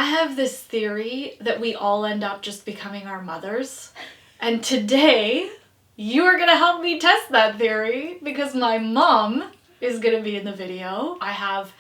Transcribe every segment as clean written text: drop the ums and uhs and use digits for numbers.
I have this theory that we all end up just becoming our mothers. And today, you are gonna help me test that theory because my mom is gonna be in the video. I have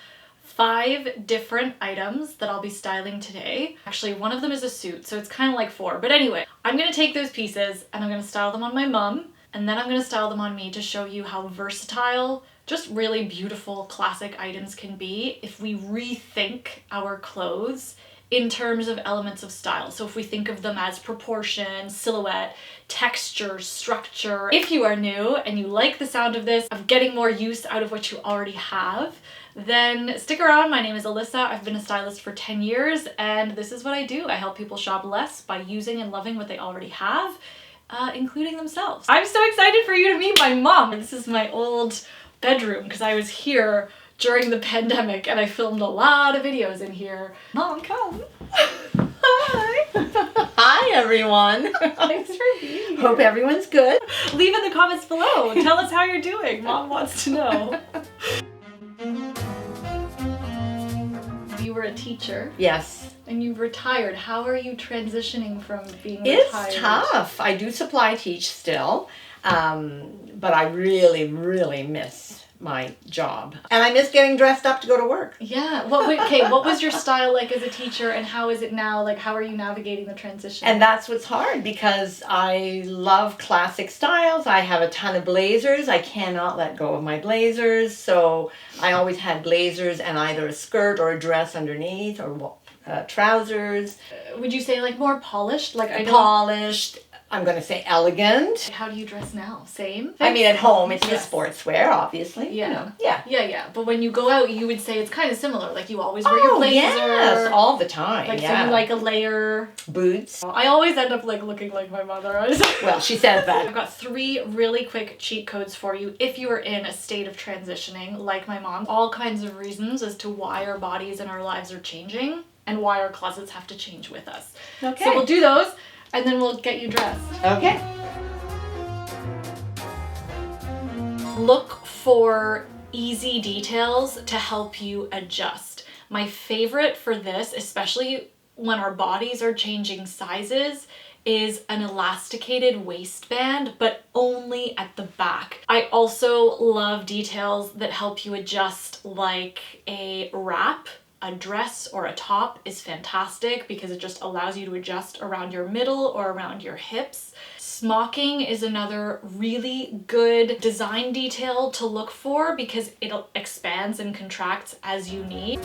5 different items that I'll be styling today. Actually, one of them is a suit, so it's kind of like 4. But anyway, I'm gonna take those pieces and I'm gonna style them on my mom, and then I'm gonna style them on me to show you how versatile, just really beautiful classic items can be if we rethink our clothes in terms of elements of style. So if we think of them as proportion, silhouette, texture, structure. If you are new and you like the sound of this, of getting more use out of what you already have, then stick around. My name is Alyssa. I've been a stylist for 10 years and this is what I do. I help people shop less by using and loving what they already have, including themselves. I'm so excited for you to meet my mom. This is my old bedroom because I was here during the pandemic and I filmed a lot of videos in here. Mom, come. Hi. Hi, everyone. Thanks for being here. Hope everyone's good. Leave in the comments below. Tell us how you're doing. Mom wants to know. You were a teacher. Yes. And you've retired. How are you transitioning from being retired? It's tough. I do supply teach still, but I really miss my job. And I miss getting dressed up to go to work. Yeah. What was your style like as a teacher and how is it now? Like, how are you navigating the transition? And that's what's hard because I love classic styles. I have a ton of blazers. I cannot let go of my blazers. So I always had blazers and either a skirt or a dress underneath or trousers. Would you say like more polished? Like polished. I'm going to say elegant. How do you dress now? Same? I mean, at home, it's just sportswear, obviously. Yeah. You know. Yeah. Yeah. But when you go out, you would say it's kind of similar. Like you always wear your blazer. Yes, all the time. Like, so you like a layer. Boots. I always end up like looking like my mother. Well, she says that. I've got 3 really quick cheat codes for you if you are in a state of transitioning, like my mom. All kinds of reasons as to why our bodies and our lives are changing and why our closets have to change with us. Okay. So we'll do those. And then we'll get you dressed. Okay. Look for easy details to help you adjust. My favorite for this, especially when our bodies are changing sizes, is an elasticated waistband, but only at the back. I also love details that help you adjust, like a wrap. A dress or a top is fantastic because it just allows you to adjust around your middle or around your hips. Smocking is another really good design detail to look for because it expands and contracts as you need.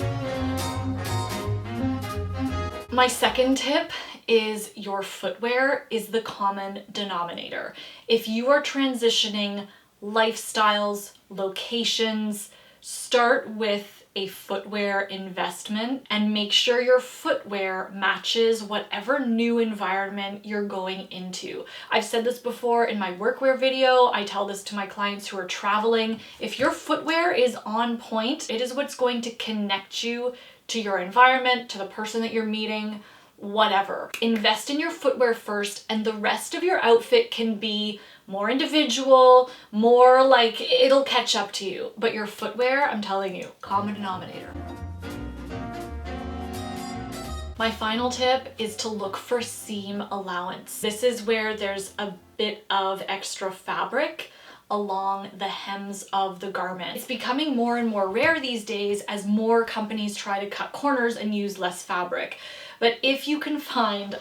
My second tip is your footwear is the common denominator. If you are transitioning lifestyles, locations, start with a footwear investment and make sure your footwear matches whatever new environment you're going into. I've said this before in my workwear video. I tell this to my clients who are traveling. If your footwear is on point, it is what's going to connect you to your environment, to the person that you're meeting, whatever. Invest in your footwear first and the rest of your outfit can be more individual, more like it'll catch up to you. But your footwear, I'm telling you, common denominator. My final tip is to look for seam allowance. This is where there's a bit of extra fabric along the hems of the garment. It's becoming more and more rare these days as more companies try to cut corners and use less fabric. But if you can find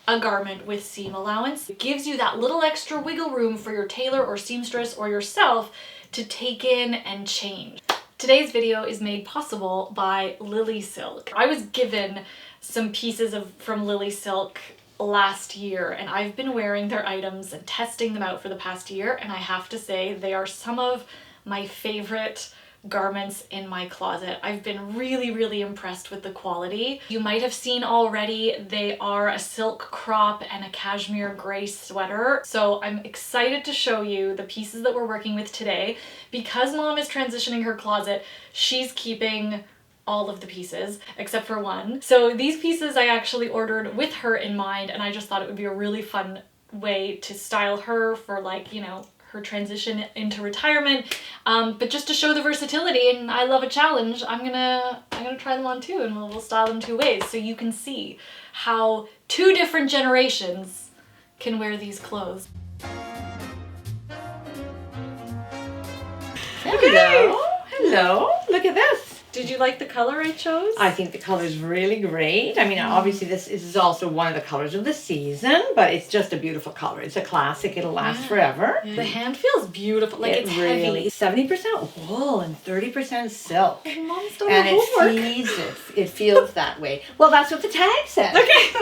a garment with seam allowance, it gives you that little extra wiggle room for your tailor or seamstress or yourself to take in and change. Today's video is made possible by Lily Silk. I was given some pieces from Lily Silk last year and I've been wearing their items and testing them out for the past year, and I have to say they are some of my favorite garments in my closet. I've been really impressed with the quality. You might have seen already they are a silk crop and a cashmere gray sweater. So I'm excited to show you the pieces that we're working with today. Because Mom is transitioning her closet, she's keeping all of the pieces except for one. So these pieces I actually ordered with her in mind, and I just thought it would be a really fun way to style her for, like, you know, her transition into retirement. But just to show the versatility, and I love a challenge, I'm gonna try them on too, and we'll style them 2 ways so you can see how 2 different generations can wear these clothes. Hello. Hello. Look at this. Did you like the color I chose? I think the color is really great. I mean, obviously this is also one of the colors of the season, but it's just a beautiful color. It's a classic. It'll last forever. The hand feels beautiful. Like it's heavy. 70% wool and 30% silk. Oh, Mom's done And her homework. it feels that way. Well, that's what the tag says. Okay.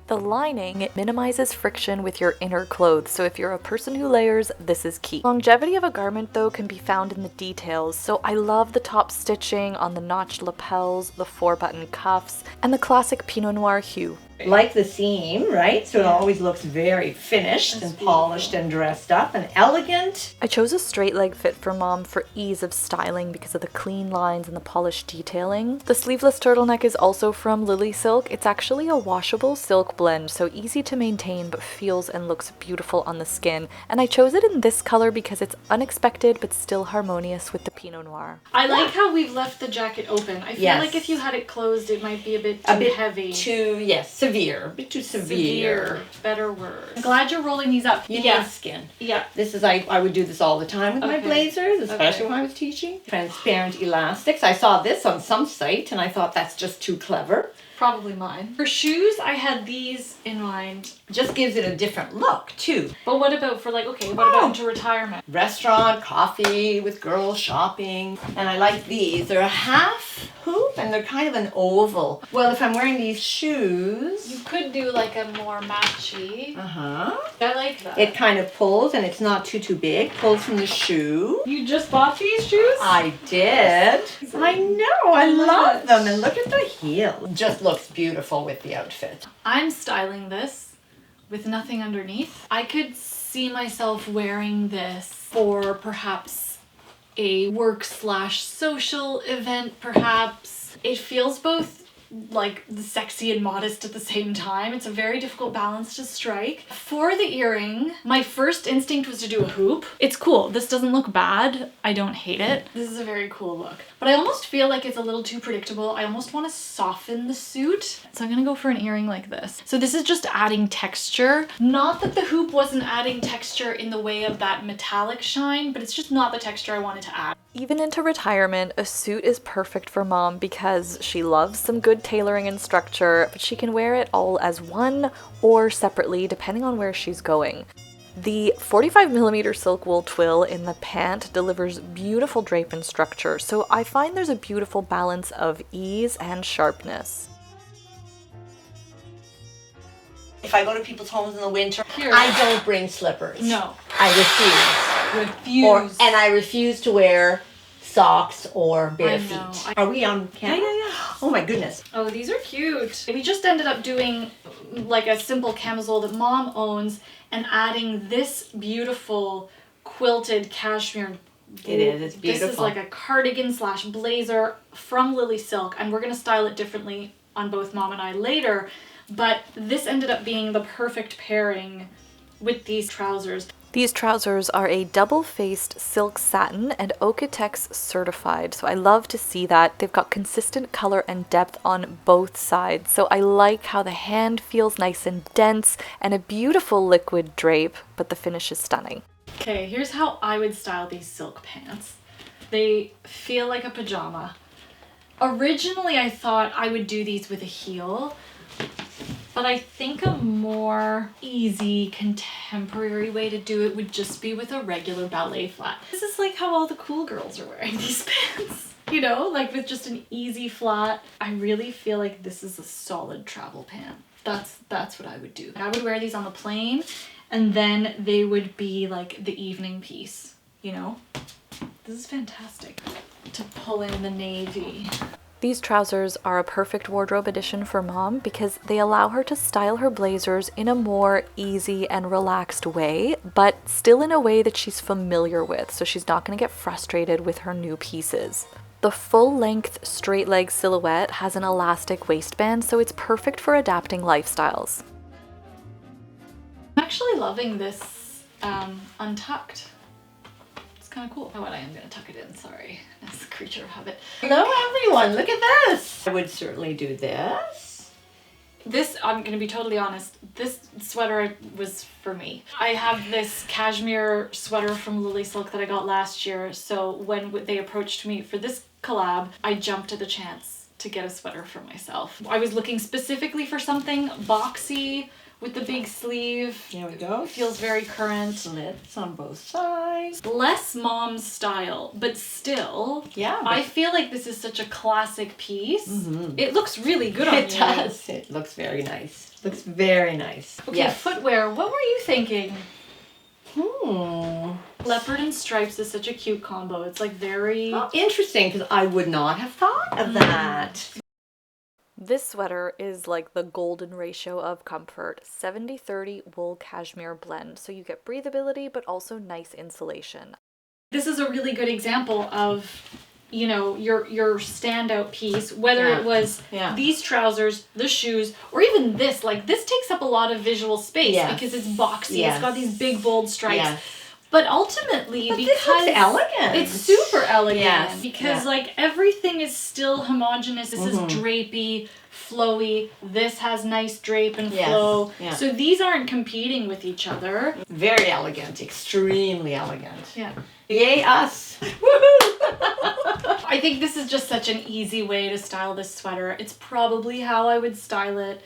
The lining minimizes friction with your inner clothes, so if you're a person who layers, this is key. Longevity of a garment, though, can be found in the details, so I love the top stitching on the notched lapels, the 4-button cuffs, and the classic Pinot Noir hue. Like the seam, right? So it always looks very finished and polished and dressed up and elegant. I chose a straight leg fit for Mom for ease of styling because of the clean lines and the polished detailing. The sleeveless turtleneck is also from Lily Silk. It's actually a washable silk blend, so easy to maintain but feels and looks beautiful on the skin. And I chose it in this color because it's unexpected but still harmonious with the Pinot Noir. I like how we've left the jacket open. I feel like if you had it closed, it might be a bit too heavy. Severe. A bit too severe. Better word. I'm glad you're rolling these up. You need skin. Yeah. This is, I would do this all the time with my blazers, especially when I was teaching. Transparent elastics. I saw this on some site and I thought that's just too clever. Probably mine. For shoes, I had these in mind. Just gives it a different look too. But what about for like, what about into retirement? Restaurant, coffee with girls, shopping. And I like these. They're a half hoop and they're kind of an oval. Well, if I'm wearing these shoes... You could do like a more matchy. Uh-huh. I like that. It kind of pulls and it's not too big. Pulls from the shoe. You just bought these shoes? I did. I know. I love them. And look at the heel. Just looks beautiful with the outfit. I'm styling this with nothing underneath. I could see myself wearing this for perhaps a work/social event, perhaps. It feels both like sexy and modest at the same time. It's a very difficult balance to strike. For the earring, my first instinct was to do a hoop. It's cool. This doesn't look bad. I don't hate it. This is a very cool look. But I almost feel like it's a little too predictable. I almost want to soften the suit. So I'm gonna go for an earring like this. So this is just adding texture. Not that the hoop wasn't adding texture in the way of that metallic shine, but it's just not the texture I wanted to add. Even into retirement, a suit is perfect for Mom because she loves some good tailoring and structure, but she can wear it all as one or separately depending on where she's going. The 45mm silk wool twill in the pant delivers beautiful drape and structure, so I find there's a beautiful balance of ease and sharpness. If I go to people's homes in the winter, I don't bring slippers. No. I refuse. And I refuse to wear socks or bare feet. Are we on camera? Yeah. Oh my goodness. Oh, these are cute. We just ended up doing like a simple camisole that Mom owns and adding this beautiful quilted cashmere. It is. It's beautiful. This is like a cardigan/blazer from Lily Silk, and we're going to style it differently on both Mom and I later, but this ended up being the perfect pairing with these trousers. These trousers are a double-faced silk satin and Okotex certified, so I love to see that. They've got consistent color and depth on both sides, so I like how the hand feels nice and dense and a beautiful liquid drape, but the finish is stunning. Okay, here's how I would style these silk pants. They feel like a pajama. Originally, I thought I would do these with a heel, but I think a more easy, contemporary way to do it would just be with a regular ballet flat. This is like how all the cool girls are wearing these pants. You know, like with just an easy flat. I really feel like this is a solid travel pant. That's what I would do. I would wear these on the plane, and then they would be like the evening piece, you know? This is fantastic to pull in the navy. These trousers are a perfect wardrobe addition for Mom because they allow her to style her blazers in a more easy and relaxed way, but still in a way that she's familiar with, so she's not going to get frustrated with her new pieces. The full-length straight leg silhouette has an elastic waistband, so it's perfect for adapting lifestyles. I'm actually loving this untucked. It's kind of cool. Oh, what I am gonna tuck it in, sorry. That's a creature of habit. Hello everyone, look at this. I would certainly do this. This, I'm gonna be totally honest, this sweater was for me. I have this cashmere sweater from Lily Silk that I got last year, so when they approached me for this collab, I jumped at the chance to get a sweater for myself. I was looking specifically for something boxy with the big sleeve. There we go. Feels very current. Slits on both sides. Less mom's style, but still, Yeah. I feel like this is such a classic piece. Mm-hmm. It looks really good on you. It does. It looks very nice. Looks very nice. Okay, yes. footwear. What were you thinking? Hmm. Leopard and stripes is such a cute combo. It's like very... Oh, interesting, because I would not have thought of that. This sweater is like the golden ratio of comfort. 70-30 wool cashmere blend, so you get breathability but also nice insulation. This is a really good example of, you know, your standout piece, whether it was these trousers, the shoes, or even this. Like, this takes up a lot of visual space because it's boxy. It's got these big bold stripes. But ultimately, because this looks elegant. It's super elegant because like everything is still homogeneous. This is drapey, flowy. This has nice drape and flow. Yeah. So these aren't competing with each other. Very elegant, extremely elegant. Yeah. Yay us! I think this is just such an easy way to style this sweater. It's probably how I would style it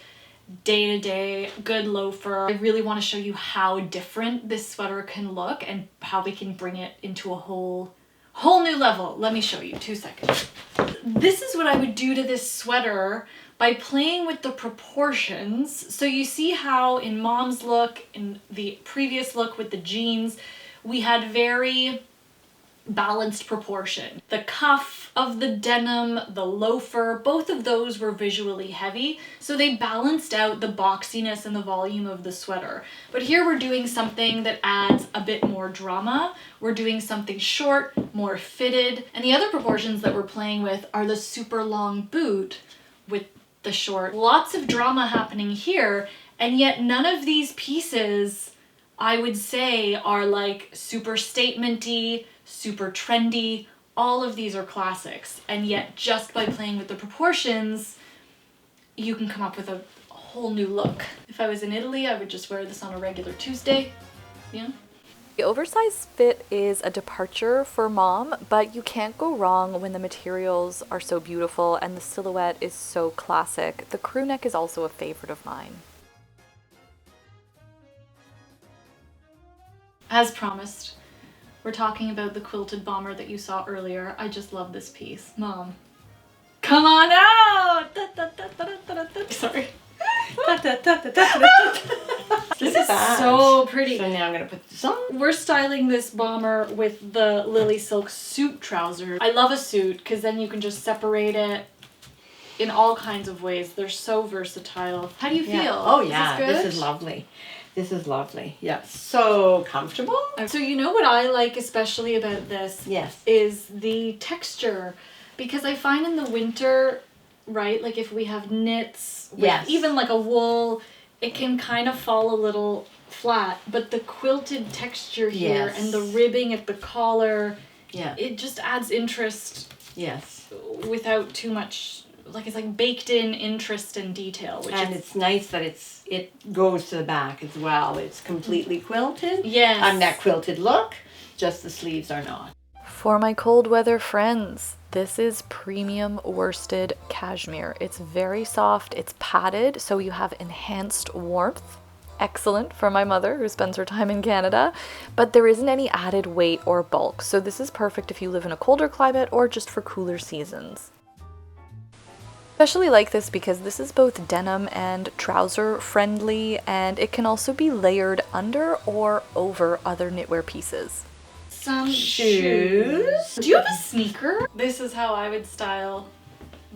day to day, good loafer. I really want to show you how different this sweater can look and how we can bring it into a whole new level. Let me show you, 2 seconds. This is what I would do to this sweater by playing with the proportions. So you see how in mom's look, in the previous look with the jeans, we had very balanced proportion. The cuff of the denim, the loafer, both of those were visually heavy, so they balanced out the boxiness and the volume of the sweater. But here we're doing something that adds a bit more drama. We're doing something short, more fitted, and the other proportions that we're playing with are the super long boot with the short. Lots of drama happening here, and yet none of these pieces, I would say, are like super statement-y, super trendy. All of these are classics, and yet just by playing with the proportions, you can come up with a whole new look. If I was in Italy, I would just wear this on a regular Tuesday. Yeah. The oversized fit is a departure for mom, but you can't go wrong when the materials are so beautiful and the silhouette is so classic. The crew neck is also a favorite of mine. As promised, we're talking about the quilted bomber that you saw earlier. I just love this piece. Mom, come on out! Sorry. This is so pretty. So now I'm gonna put this on. We're styling this bomber with the Lily Silk suit trousers. I love a suit because then you can just separate it in all kinds of ways. They're so versatile. How do you feel? Oh yeah, Is this good? this is lovely. This is lovely. Yeah, so comfortable. So you know what I like especially about this Yes. is the texture, because I find in the winter, right, like if we have knits with even like a wool, it can kind of fall a little flat, but the quilted texture here and the ribbing at the collar, it just adds interest without too much, like it's like baked in interest and detail, which and it's nice that it goes to the back as well. It's completely quilted. Yes. And that quilted look, just the sleeves are not. For my cold weather friends, this is premium worsted cashmere. It's very soft, it's padded, so you have enhanced warmth. Excellent for my mother who spends her time in Canada, but there isn't any added weight or bulk, so this is perfect if you live in a colder climate or just for cooler seasons. Especially like this because this is both denim and trouser friendly, and it can also be layered under or over other knitwear pieces. Some shoes. Do you have a sneaker? This is how I would style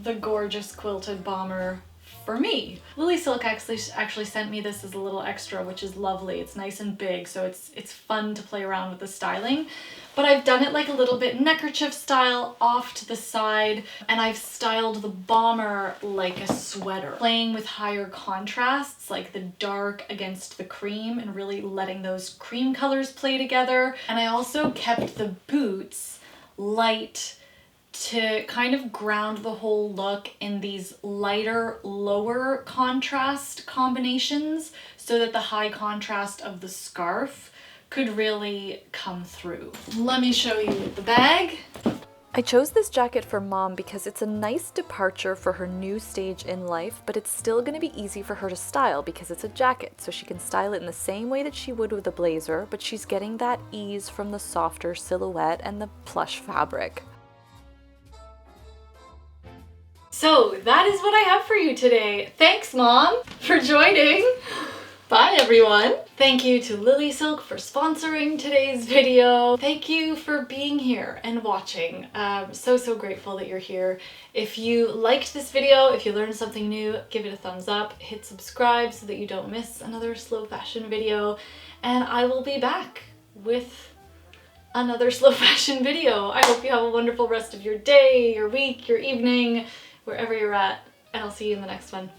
the gorgeous quilted bomber for me. Lily Silk actually sent me this as a little extra, which is lovely. It's nice and big, so it's fun to play around with the styling. But I've done it like a little bit neckerchief style off to the side, and I've styled the bomber like a sweater, playing with higher contrasts like the dark against the cream and really letting those cream colors play together. And I also kept the boots light to kind of ground the whole look in these lighter, lower contrast combinations so that the high contrast of the scarf could really come through. Let me show you the bag. I chose this jacket for Mom because it's a nice departure for her new stage in life, but it's still going to be easy for her to style because it's a jacket, so she can style it in the same way that she would with a blazer, but she's getting that ease from the softer silhouette and the plush fabric. So that is what I have for you today. Thanks, Mom, for joining. Bye, everyone. Thank you to Lily Silk for sponsoring today's video. Thank you for being here and watching. So grateful that you're here. If you liked this video, if you learned something new, give it a thumbs up, hit subscribe so that you don't miss another slow fashion video, and I will be back with another slow fashion video. I hope you have a wonderful rest of your day, your week, your evening, wherever you're at, and I'll see you in the next one.